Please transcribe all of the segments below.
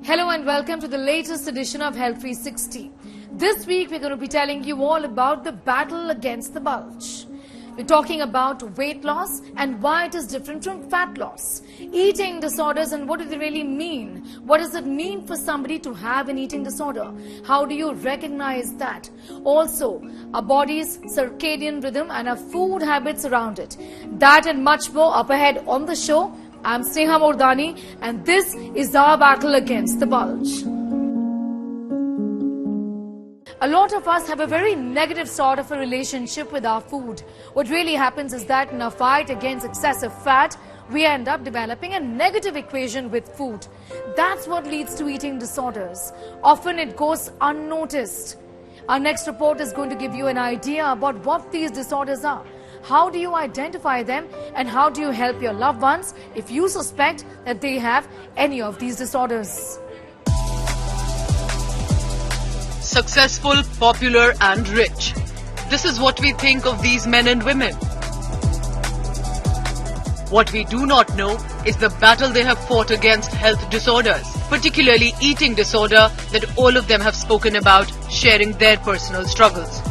Hello and welcome to the latest edition of Health 360. This week we're going to be telling you all about the battle against the bulge. We're talking about weight loss and why it is different from fat loss. Eating disorders and what do they really mean? What does it mean for somebody to have an eating disorder? How do you recognize that? Also, our body's circadian rhythm and our food habits around it. That and much more up ahead on the show. I'm Sneha Mordani and this is our battle against the bulge. A lot of us have a very negative sort of a relationship with our food. What really happens is that in a fight against excessive fat, we end up developing a negative equation with food. That's what leads to eating disorders. Often it goes unnoticed. Our next report is going to give you an idea about what these disorders are. How do you identify them and how do you help your loved ones if you suspect that they have any of these disorders? Successful, popular and rich. This is what we think of these men and women. What we do not know is the battle they have fought against health disorders, particularly eating disorder that all of them have spoken about, sharing their personal struggles.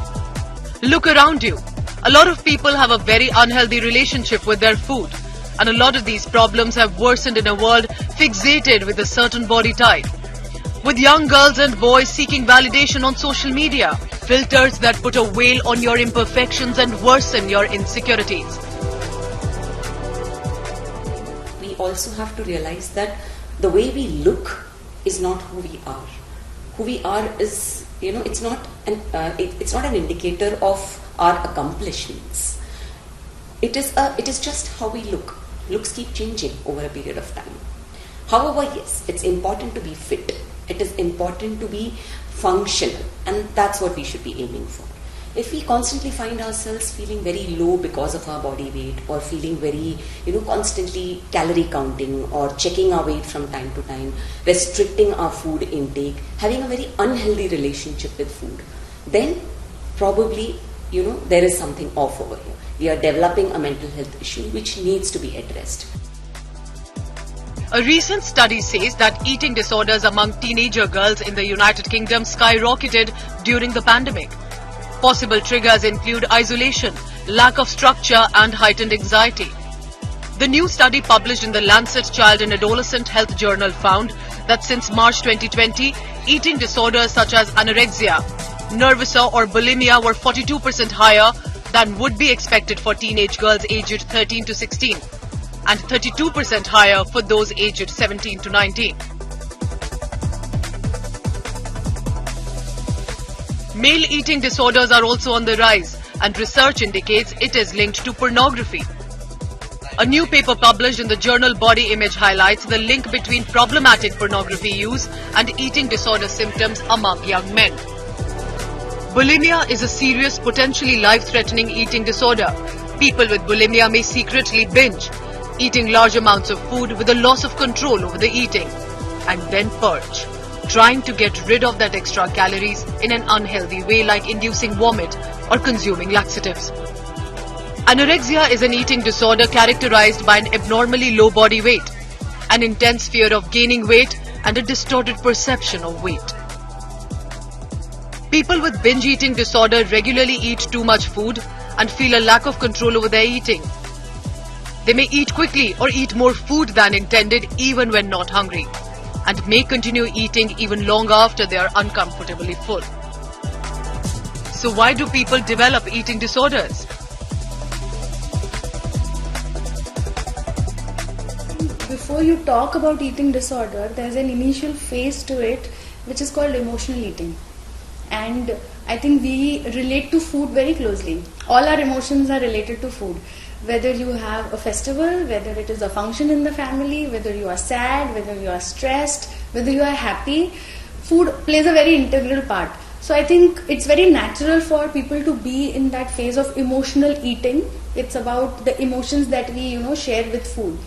Look around you. A lot of people have a very unhealthy relationship with their food, and a lot of these problems have worsened in a world fixated with a certain body type. With young girls and boys seeking validation on social media, filters that put a veil on your imperfections and worsen your insecurities. We also have to realize that the way we look is not who we are. Who we are is, it's not an indicator of our accomplishments. It is just how we look. Looks keep changing over a period of time. However, yes, it's important to be fit. It is important to be functional, and that's what we should be aiming for. If we constantly find ourselves feeling very low because of our body weight, or feeling very, constantly calorie counting or checking our weight from time to time, restricting our food intake, having a very unhealthy relationship with food, then probably there is something off over here. We are developing a mental health issue which needs to be addressed. A recent study says that eating disorders among teenager girls in the United Kingdom skyrocketed during the pandemic. Possible triggers include isolation, lack of structure and heightened anxiety. The new study published in the Lancet Child and Adolescent Health Journal found that since March 2020, eating disorders such as anorexia, nervosa or bulimia were 42% higher than would be expected for teenage girls aged 13 to 16 and 32% higher for those aged 17 to 19. Male eating disorders are also on the rise, and research indicates it is linked to pornography. A new paper published in the journal Body Image highlights the link between problematic pornography use and eating disorder symptoms among young men. Bulimia is a serious, potentially life-threatening eating disorder. People with bulimia may secretly binge, eating large amounts of food with a loss of control over the eating, and then purge, trying to get rid of that extra calories in an unhealthy way like inducing vomit or consuming laxatives. Anorexia is an eating disorder characterized by an abnormally low body weight, an intense fear of gaining weight and a distorted perception of weight. People with binge eating disorder regularly eat too much food and feel a lack of control over their eating. They may eat quickly or eat more food than intended even when not hungry, and may continue eating even long after they are uncomfortably full. So why do people develop eating disorders? Before you talk about eating disorder, there's an initial phase to it which is called emotional eating. And I think we relate to food very closely. All our emotions are related to food. Whether you have a festival, whether it is a function in the family, whether you are sad, whether you are stressed, whether you are happy, food plays a very integral part. So I think it's very natural for people to be in that phase of emotional eating. It's about the emotions that we, share with food.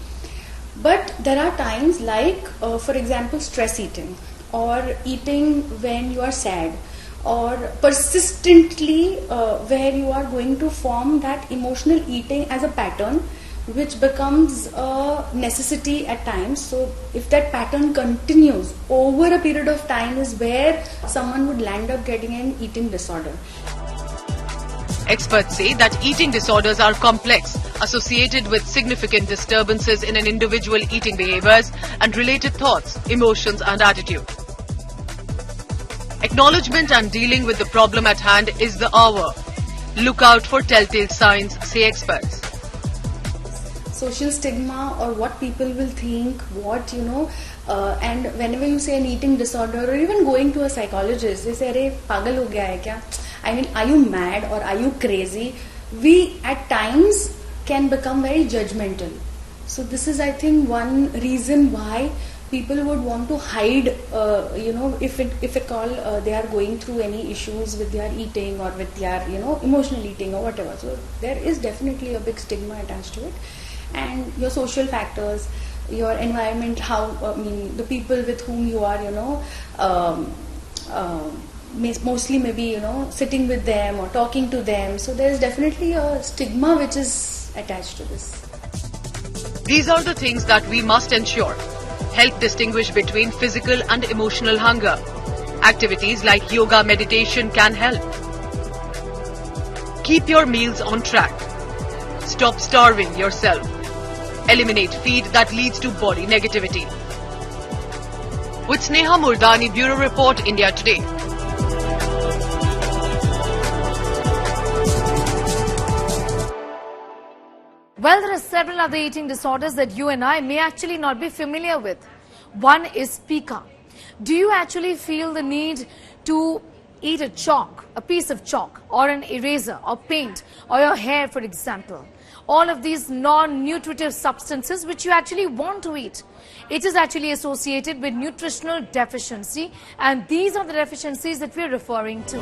But there are times like, for example, stress eating or eating when you are sad, or persistently where you are going to form that emotional eating as a pattern which becomes a necessity at times. So if that pattern continues over a period of time is where someone would land up getting an eating disorder. Experts say that eating disorders are complex, associated with significant disturbances in an individual eating behaviors and related thoughts, emotions and attitude. Acknowledgement and dealing with the problem at hand is the hour. Look out for telltale signs, say experts. Social stigma or what people will think, and whenever you say an eating disorder or even going to a psychologist, they say, "Arey, pagal ho gaya hai kya?" I mean, are you mad or are you crazy? We at times can become very judgmental. So this is, I think, one reason why people would want to hide, if at all they are going through any issues with their eating or with their, emotional eating or whatever. So there is definitely a big stigma attached to it. And your social factors, your environment, the people with whom you are, mostly maybe, sitting with them or talking to them. So there is definitely a stigma which is attached to this. These are the things that we must ensure. Help distinguish between physical and emotional hunger. Activities like yoga, meditation can help. Keep your meals on track. Stop starving yourself. Eliminate feed that leads to body negativity. With Sneha Mordani, Bureau Report, India Today. Well, there are several other eating disorders that you and I may actually not be familiar with. One is pica. Do you actually feel the need to eat a chalk, a piece of chalk, or an eraser, or paint, or your hair, for example? All of these non-nutritive substances which you actually want to eat. It is actually associated with nutritional deficiency, and these are the deficiencies that we are referring to.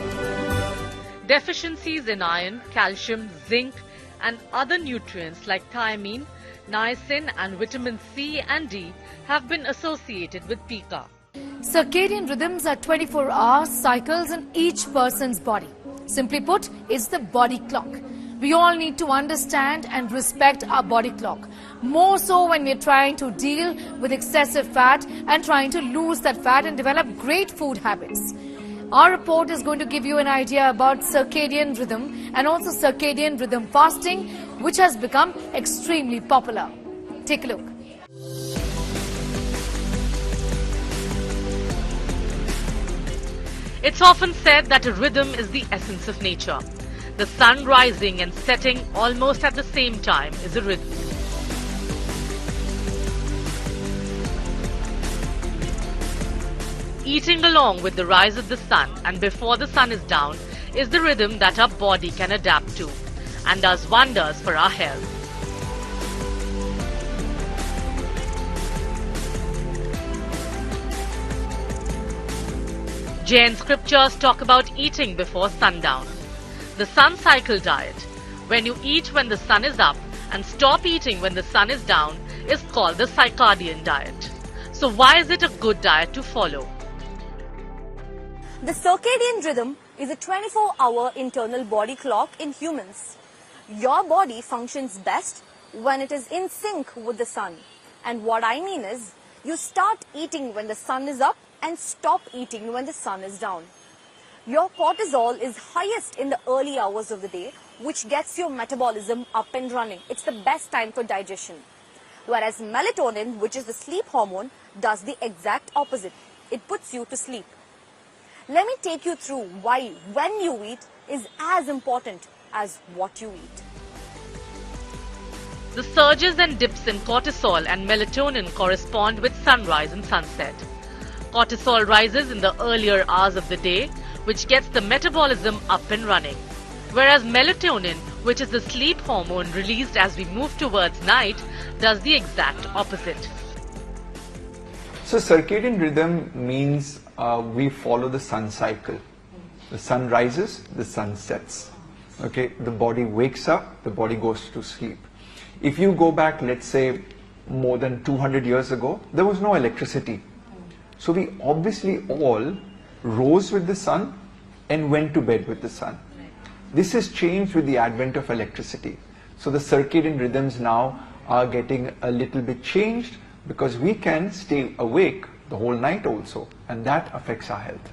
Deficiencies in iron, calcium, zinc, and other nutrients like thiamine, niacin and vitamin C and D have been associated with pica. Circadian rhythms are 24-hour cycles in each person's body. Simply put, it's the body clock. We all need to understand and respect our body clock. More so when we're trying to deal with excessive fat and trying to lose that fat and develop great food habits. Our report is going to give you an idea about circadian rhythm and also circadian rhythm fasting, which has become extremely popular. Take a look. It's often said that a rhythm is the essence of nature. The sun rising and setting almost at the same time is a rhythm. Eating along with the rise of the sun and before the sun is down is the rhythm that our body can adapt to and does wonders for our health. Jain scriptures talk about eating before sundown. The sun cycle diet, when you eat when the sun is up and stop eating when the sun is down, is called the Circadian diet. So why is it a good diet to follow? The circadian rhythm is a 24-hour internal body clock in humans. Your body functions best when it is in sync with the sun. And what I mean is, you start eating when the sun is up and stop eating when the sun is down. Your cortisol is highest in the early hours of the day, which gets your metabolism up and running. It's the best time for digestion. Whereas melatonin, which is the sleep hormone, does the exact opposite. It puts you to sleep. Let me take you through why when you eat is as important as what you eat. The surges and dips in cortisol and melatonin correspond with sunrise and sunset. Cortisol rises in the earlier hours of the day, which gets the metabolism up and running. Whereas melatonin, which is the sleep hormone released as we move towards night, does the exact opposite. So circadian rhythm means we follow the sun cycle. The sun rises, the sun sets. Okay, the body wakes up, the body goes to sleep. If you go back, let's say, more than 200 years ago, there was no electricity. So we obviously all rose with the sun and went to bed with the sun. This has changed with the advent of electricity. So the circadian rhythms now are getting a little bit changed because we can stay awake the whole night also, and that affects our health.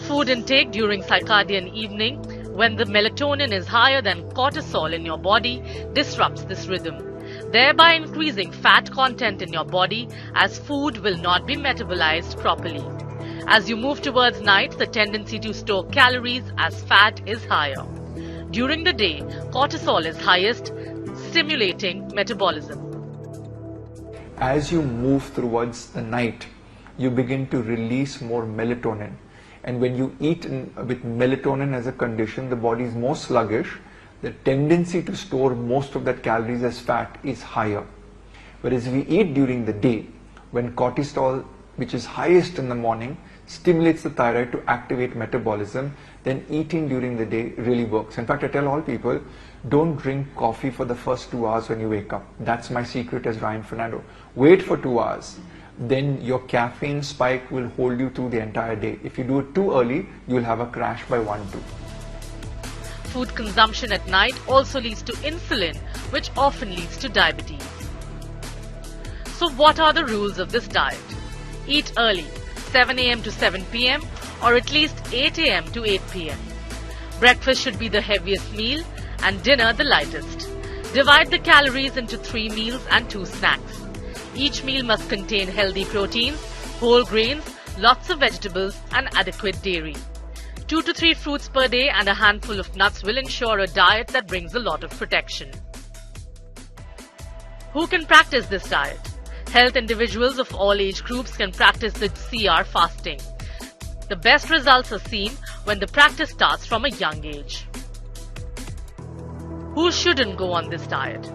Food intake during circadian evening, when the melatonin is higher than cortisol in your body, disrupts this rhythm, thereby increasing fat content in your body as food will not be metabolized properly. As you move towards night, the tendency to store calories as fat is higher. During the day, cortisol is highest, stimulating metabolism. As you move towards the night, you begin to release more melatonin. And when you eat with melatonin as a condition, the body is more sluggish. The tendency to store most of that calories as fat is higher. Whereas we eat during the day, when cortisol, which is highest in the morning, stimulates the thyroid to activate metabolism, then eating during the day really works. In fact, I tell all people, don't drink coffee for the first 2 hours when you wake up. That's my secret as Ryan Fernando. Wait for 2 hours. Then your caffeine spike will hold you through the entire day. If you do it too early, you will have a crash by 1-2. Food consumption at night also leads to insulin, which often leads to diabetes. So what are the rules of this diet? Eat early, 7 a.m. to 7 p.m. or at least 8 a.m. to 8 p.m. Breakfast should be the heaviest meal and dinner the lightest. Divide the calories into 3 meals and 2 snacks. Each meal must contain healthy proteins, whole grains, lots of vegetables and adequate dairy. 2 to 3 fruits per day and a handful of nuts will ensure a diet that brings a lot of protection. Who can practice this diet? Health individuals of all age groups can practice the CR fasting. The best results are seen when the practice starts from a young age. Who shouldn't go on this diet?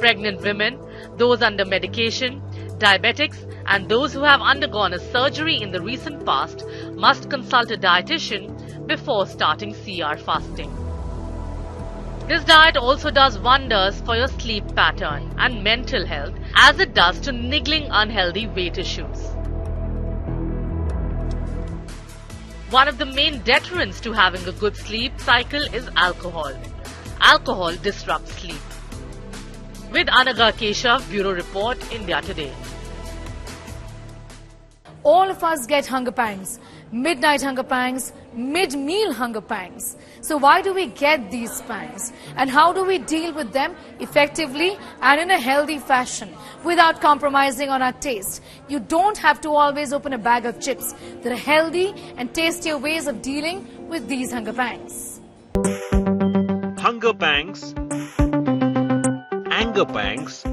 Pregnant women, those under medication, diabetics, and those who have undergone a surgery in the recent past must consult a dietitian before starting CR fasting. This diet also does wonders for your sleep pattern and mental health, as it does to niggling unhealthy weight issues. One of the main deterrents to having a good sleep cycle is alcohol. Alcohol disrupts sleep. With Anaga Keshav, Bureau Report, India Today. All of us get hunger pangs, midnight hunger pangs, mid-meal hunger pangs. So why do we get these pangs? And how do we deal with them effectively and in a healthy fashion without compromising on our taste? You don't have to always open a bag of chips. There are healthy and tastier ways of dealing with these hunger pangs. Hunger pangs, anger pangs,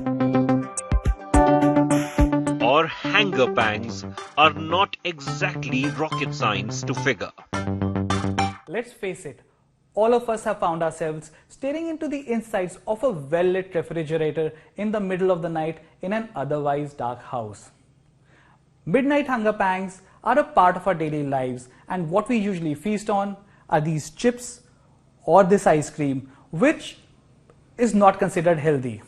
or hanger pangs are not exactly rocket science to figure. Let's face it, all of us have found ourselves staring into the insides of a well-lit refrigerator in the middle of the night in an otherwise dark house. Midnight hunger pangs are a part of our daily lives, and what we usually feast on are these chips or this ice cream, which is not considered healthy.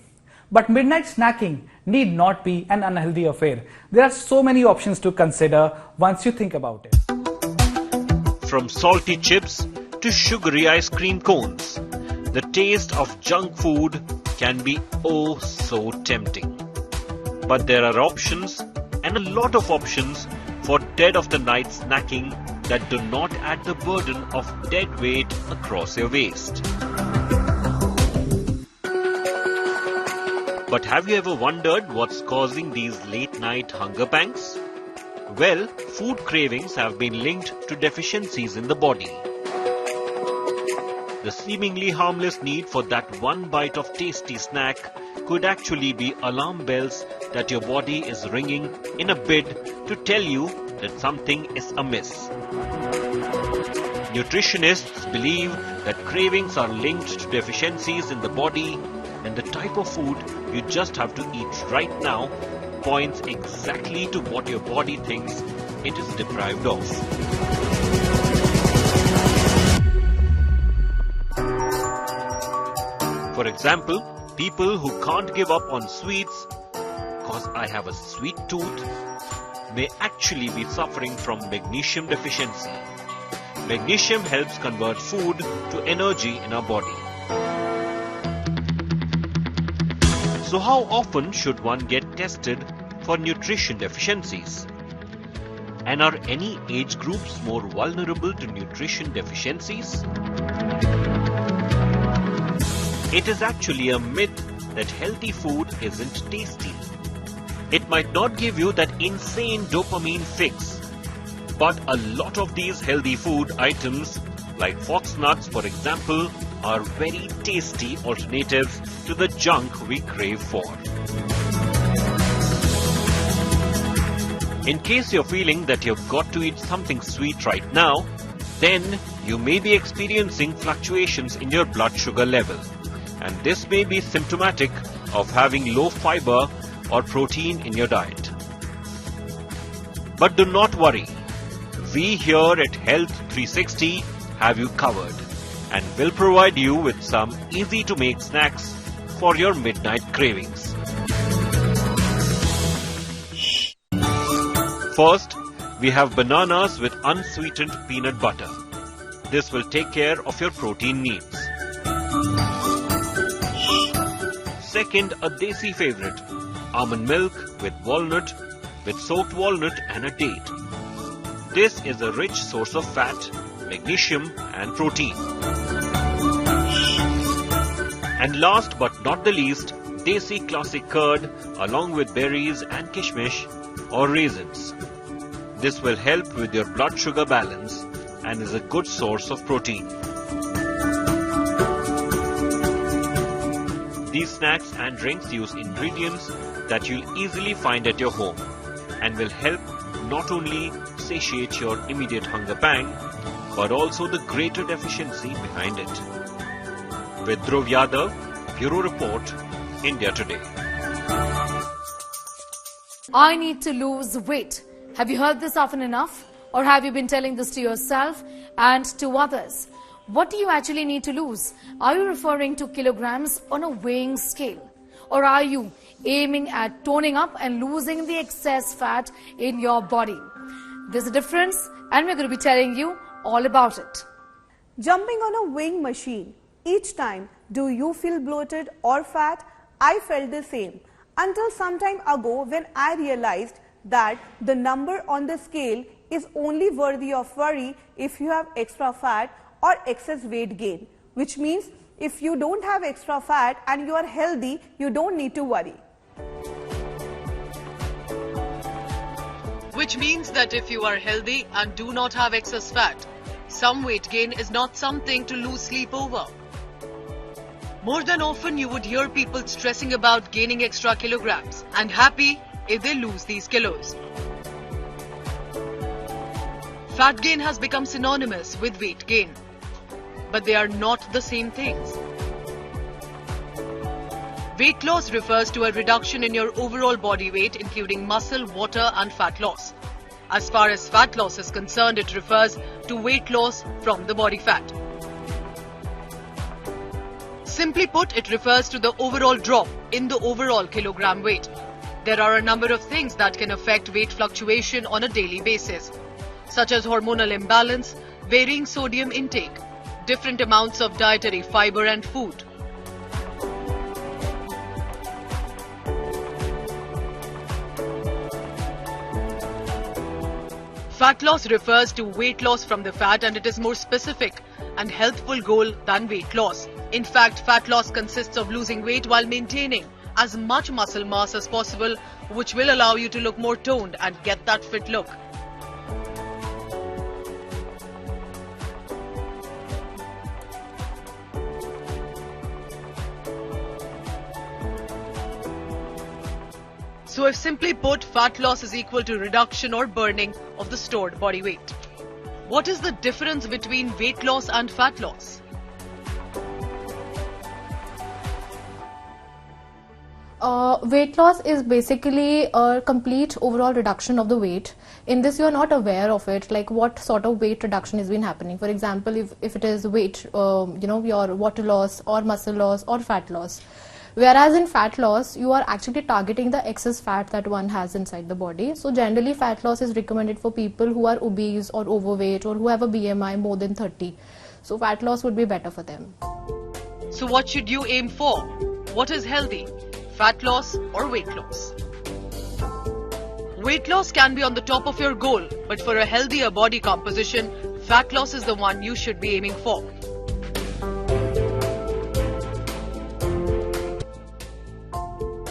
But midnight snacking need not be an unhealthy affair. There are so many options to consider once you think about it. From salty chips to sugary ice cream cones, the taste of junk food can be oh so tempting. But there are options, and a lot of options, for dead of the night snacking that do not add the burden of dead weight across your waist. But have you ever wondered what's causing these late night hunger pangs? Well, food cravings have been linked to deficiencies in the body. The seemingly harmless need for that one bite of tasty snack could actually be alarm bells that your body is ringing in a bid to tell you that something is amiss. Nutritionists believe that cravings are linked to deficiencies in the body, and the type of food you just have to eat right now points exactly to what your body thinks it is deprived of. For example, people who can't give up on sweets because I have a sweet tooth may actually be suffering from magnesium deficiency. Magnesium helps convert food to energy in our body. So how often should one get tested for nutrition deficiencies? And are any age groups more vulnerable to nutrition deficiencies? It is actually a myth that healthy food isn't tasty. It might not give you that insane dopamine fix, but a lot of these healthy food items, like fox nuts for example, are very tasty alternatives to the junk we crave for. In case you're feeling that you've got to eat something sweet right now, then you may be experiencing fluctuations in your blood sugar level. And this may be symptomatic of having low fiber or protein in your diet. But do not worry. We here at Health 360 have you covered and will provide you with some easy to make snacks for your midnight cravings. First, we have bananas with unsweetened peanut butter. This will take care of your protein needs. Second, a desi favorite, almond milk with walnut, with soaked walnut and a date. This is a rich source of fat, magnesium and protein. And last but not the least, desi classic curd along with berries and kishmish or raisins. This will help with your blood sugar balance and is a good source of protein. These snacks and drinks use ingredients that you'll easily find at your home and will help not only satiate your immediate hunger pang, but also the greater deficiency behind it. With Dhruv Yadav, Bureau Report, India Today. I need to lose weight. Have you heard this often enough? Or have you been telling this to yourself and to others? What do you actually need to lose? Are you referring to kilograms on a weighing scale? Or are you aiming at toning up and losing the excess fat in your body? There's a difference and we're going to be telling you all about it. Jumping on a weighing machine, each time, do you feel bloated or fat? I felt the same until some time ago when I realized that the number on the scale is only worthy of worry if you have extra fat or excess weight gain, which means if you don't have extra fat and you are healthy, you don't need to worry. Which means that if you are healthy and do not have excess fat, some weight gain is not something to lose sleep over. More than often you would hear people stressing about gaining extra kilograms and happy if they lose these kilos. Fat gain has become synonymous with weight gain, but they are not the same things. Weight loss refers to a reduction in your overall body weight, including muscle, water and fat loss. As far as fat loss is concerned, it refers to weight loss from the body fat. Simply put, it refers to the overall drop in the overall kilogram weight. There are a number of things that can affect weight fluctuation on a daily basis, such as hormonal imbalance, varying sodium intake, different amounts of dietary fiber and food. Fat loss refers to weight loss from the fat, and it is more specific and healthful goal than weight loss. In fact, fat loss consists of losing weight while maintaining as much muscle mass as possible, which will allow you to look more toned and get that fit look. So if simply put, fat loss is equal to reduction or burning of the stored body weight. What is the difference between weight loss and fat loss? Weight loss is basically a complete overall reduction of the weight. In this, you are not aware of it, like what sort of weight reduction has been happening. For example, if it is weight, your water loss or muscle loss or fat loss. Whereas in fat loss, you are actually targeting the excess fat that one has inside the body. So generally, fat loss is recommended for people who are obese or overweight or who have a BMI more than 30. So fat loss would be better for them. So what should you aim for? What is healthy? fat loss or weight loss. Weight loss can be on the top of your goal, but for a healthier body composition, fat loss is the one you should be aiming for.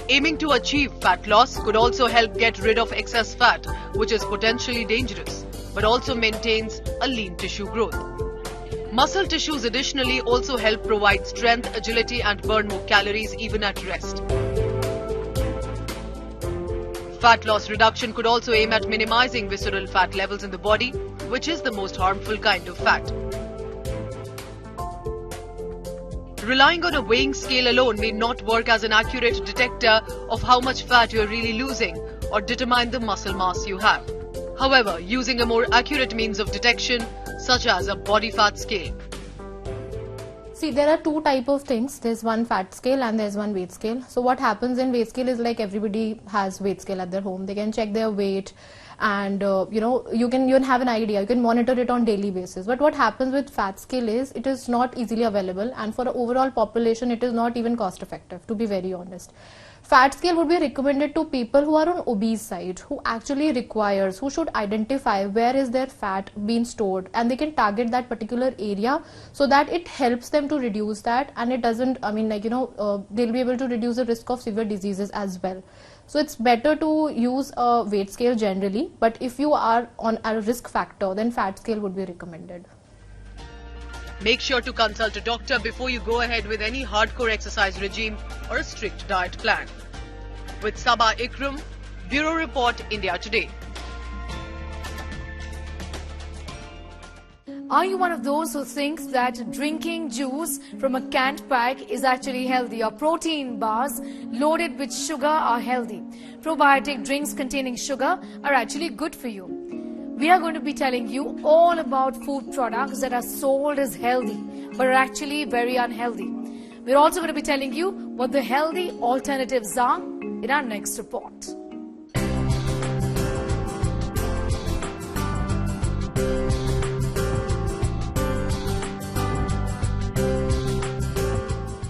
Aiming to achieve fat loss could also help get rid of excess fat, which is potentially dangerous, but also maintains a lean tissue growth. Muscle tissues additionally also help provide strength, agility and burn more calories even at rest. Fat loss reduction could also aim at minimizing visceral fat levels in the body, which is the most harmful kind of fat. Relying on a weighing scale alone may not work as an accurate detector of how much fat you are really losing or determine the muscle mass you have. However, using a more accurate means of detection, such as a body fat scale. See, there are two type of things. There's one fat scale and there's one weight scale. So what happens in weight scale is like everybody has weight scale at their home. They can check their weight and you can have an idea. You can monitor it on daily basis. But what happens with fat scale is it is not easily available, and for the overall population it is not even cost effective, to be very honest. Fat scale would be recommended to people who are on obese side, who actually requires, who should identify where is their fat being stored, and they can target that particular area so that it helps them to reduce that, and it doesn't, they'll be able to reduce the risk of severe diseases as well. So it's better to use a weight scale generally, but if you are on a risk factor, then fat scale would be recommended. Make sure to consult a doctor before you go ahead with any hardcore exercise regime or a strict diet plan. With Sabah Ikram, Bureau Report, India Today. Are you one of those who thinks that drinking juice from a canned pack is actually healthy, or protein bars loaded with sugar are healthy? Probiotic drinks containing sugar are actually good for you. We are going to be telling you all about food products that are sold as healthy but are actually very unhealthy. We're also going to be telling you what the healthy alternatives are in our next report.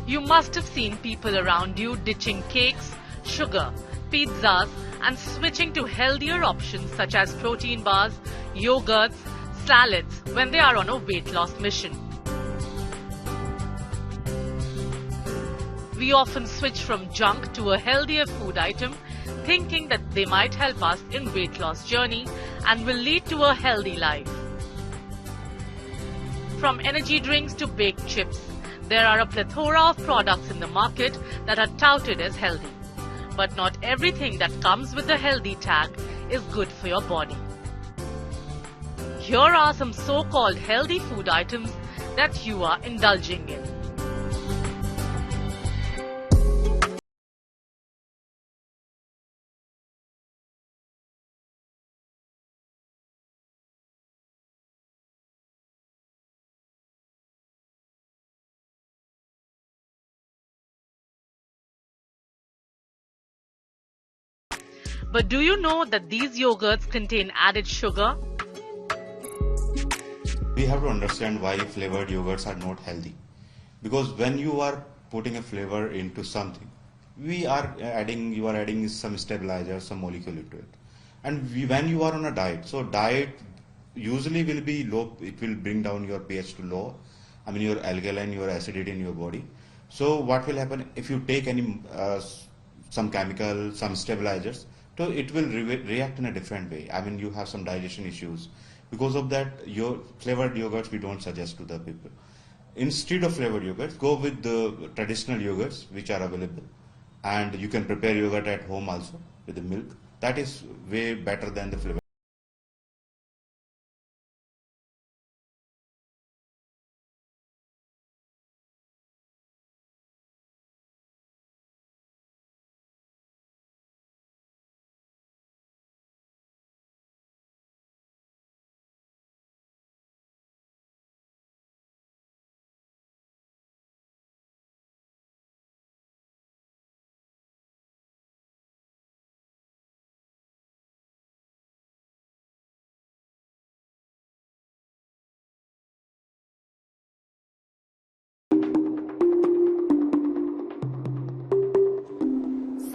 You must have seen people around you ditching cakes, sugar, pizzas and switching to healthier options such as protein bars, yogurts, salads when they are on a weight loss mission. We often switch from junk to a healthier food item, thinking that they might help us in weight loss journey and will lead to a healthy life. From energy drinks to baked chips, there are a plethora of products in the market that are touted as healthy. But not everything that comes with the healthy tag is good for your body. Here are some so-called healthy food items that you are indulging in. But do you know that these yogurts contain added sugar? We have to understand why flavored yogurts are not healthy. Because when you are putting a flavor into something, you are adding some stabilizer, some molecule into it. And when you are on a diet, so diet usually will be low, it will bring down your pH to low, your alkaline, your acidity in your body. So what will happen if you take any some chemical, some stabilizers, so it will react in a different way. You have some digestion issues. Because of that, your flavored yogurts we don't suggest to the people. Instead of flavored yogurts, go with the traditional yogurts which are available. And you can prepare yogurt at home also with the milk. That is way better than the flavored.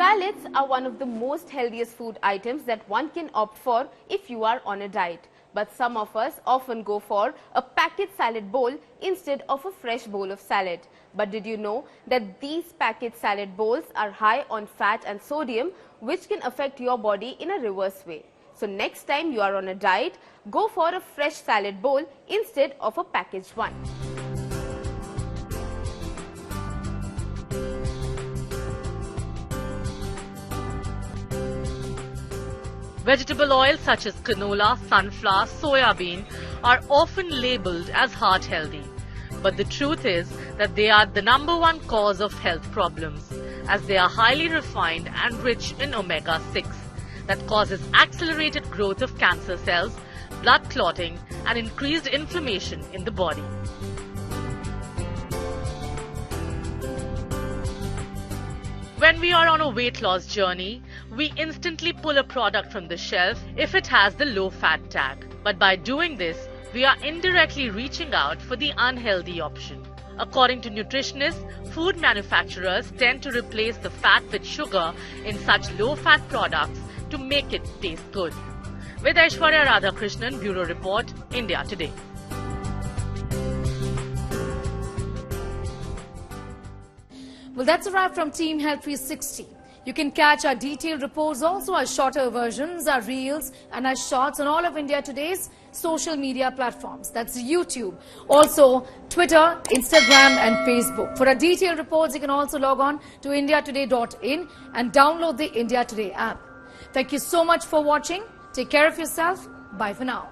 Salads are one of the most healthiest food items that one can opt for if you are on a diet. But some of us often go for a packet salad bowl instead of a fresh bowl of salad. But did you know that these packet salad bowls are high on fat and sodium, which can affect your body in a reverse way? So next time you are on a diet, go for a fresh salad bowl instead of a packaged one. Vegetable oils such as canola, sunflower, soya bean are often labelled as heart healthy. But the truth is that they are the #1 cause of health problems, as they are highly refined and rich in omega-6 that causes accelerated growth of cancer cells, blood clotting and increased inflammation in the body. When we are on a weight loss journey, we instantly pull a product from the shelf if it has the low-fat tag. But by doing this, we are indirectly reaching out for the unhealthy option. According to nutritionists, food manufacturers tend to replace the fat with sugar in such low-fat products to make it taste good. With Aishwarya Radhakrishnan, Bureau Report, India Today. Well, that's a wrap from Team Health 360. You can catch our detailed reports, also our shorter versions, our reels and our shorts on all of India Today's social media platforms. That's YouTube, also Twitter, Instagram and Facebook. For our detailed reports, you can also log on to indiatoday.in and download the India Today app. Thank you so much for watching. Take care of yourself. Bye for now.